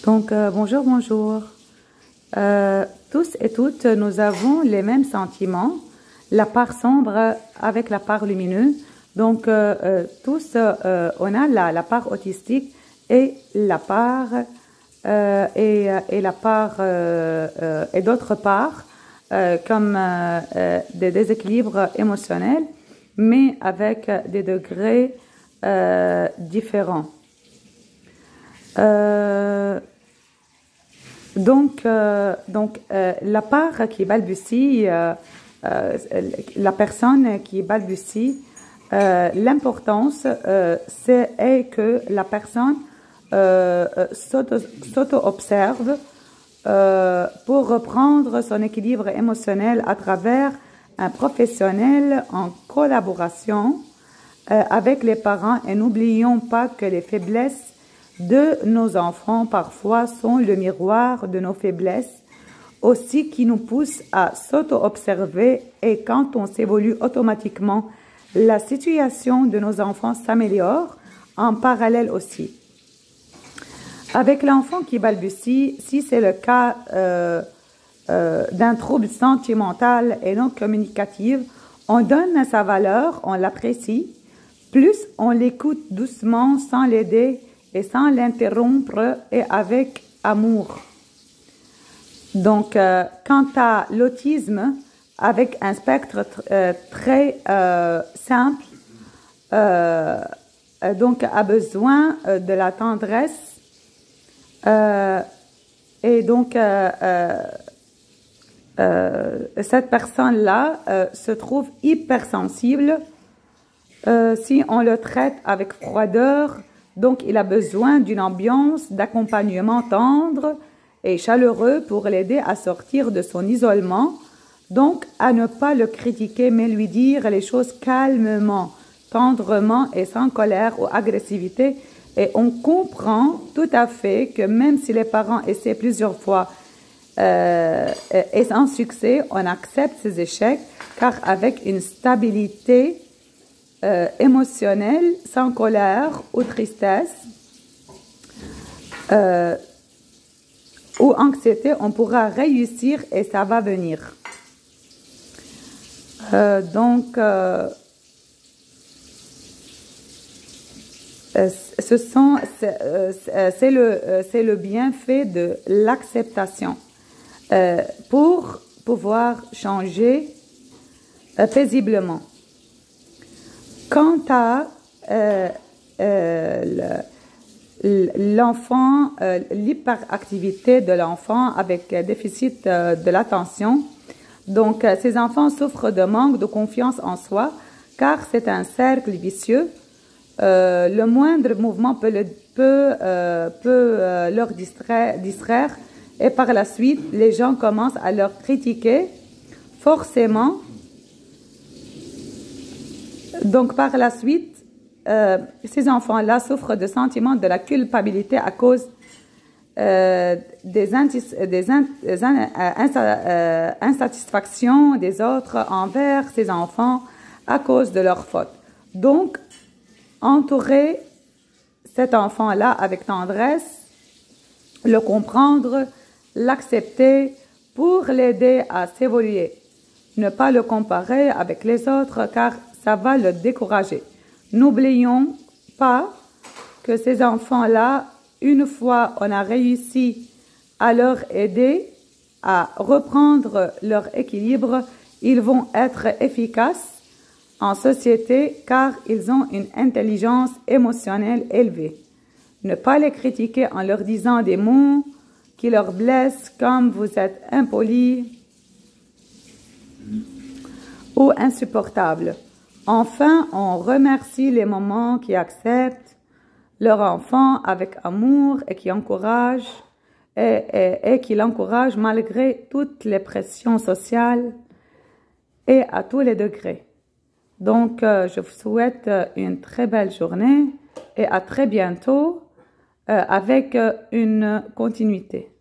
Bonjour, bonjour. Tous et toutes, nous avons les mêmes sentiments, la part sombre avec la part lumineuse. Tous, on a la part autistique et la part et d'autres parts comme des déséquilibres émotionnels, mais avec des degrés différents. La part qui balbutie, la personne qui balbutie, l'importance est que la personne s'auto-observe pour reprendre son équilibre émotionnel à travers un professionnel en collaboration avec les parents. Et n'oublions pas que les faiblesses de nos enfants parfois sont le miroir de nos faiblesses aussi, qui nous poussent à s'auto-observer, et quand on s'évolue automatiquement, la situation de nos enfants s'améliore en parallèle aussi. Avec l'enfant qui balbutie, si c'est le cas d'un trouble sentimental et non communicatif, on donne sa valeur, on l'apprécie, plus on l'écoute doucement sans l'aider et sans l'interrompre, et avec amour. Quant à l'autisme, avec un spectre très simple, a besoin de la tendresse, cette personne-là se trouve hypersensible si on le traite avec froideur. Donc, il a besoin d'une ambiance d'accompagnement tendre et chaleureux pour l'aider à sortir de son isolement. Donc, à ne pas le critiquer, mais lui dire les choses calmement, tendrement et sans colère ou agressivité. Et on comprend tout à fait que même si les parents essaient plusieurs fois et sans succès, on accepte ces échecs, car avec une stabilité émotionnelle, sans colère ou tristesse ou anxiété, on pourra réussir et ça va venir. C'est le bienfait de l'acceptation pour pouvoir changer paisiblement. Quant à l'enfant, l'hyperactivité de l'enfant avec déficit de l'attention, ces enfants souffrent de manque de confiance en soi, car c'est un cercle vicieux. Le moindre mouvement peut leur distraire, et par la suite, les gens commencent à leur critiquer forcément. Donc, par la suite, ces enfants-là souffrent de sentiments de la culpabilité à cause des insatisfactions des autres envers ces enfants à cause de leurs fautes. Donc, entourer cet enfant-là avec tendresse, le comprendre, l'accepter pour l'aider à s'évoluer. Ne pas le comparer avec les autres, car ça va le décourager. N'oublions pas que ces enfants-là, une fois on a réussi à leur aider à reprendre leur équilibre, ils vont être efficaces en société, car ils ont une intelligence émotionnelle élevée. Ne pas les critiquer en leur disant des mots qui leur blessent, comme vous êtes impoli ou insupportable. Enfin, on remercie les mamans qui acceptent leur enfant avec amour et qui encouragent et qui l'encouragent malgré toutes les pressions sociales et à tous les degrés. Je vous souhaite une très belle journée et à très bientôt avec une continuité.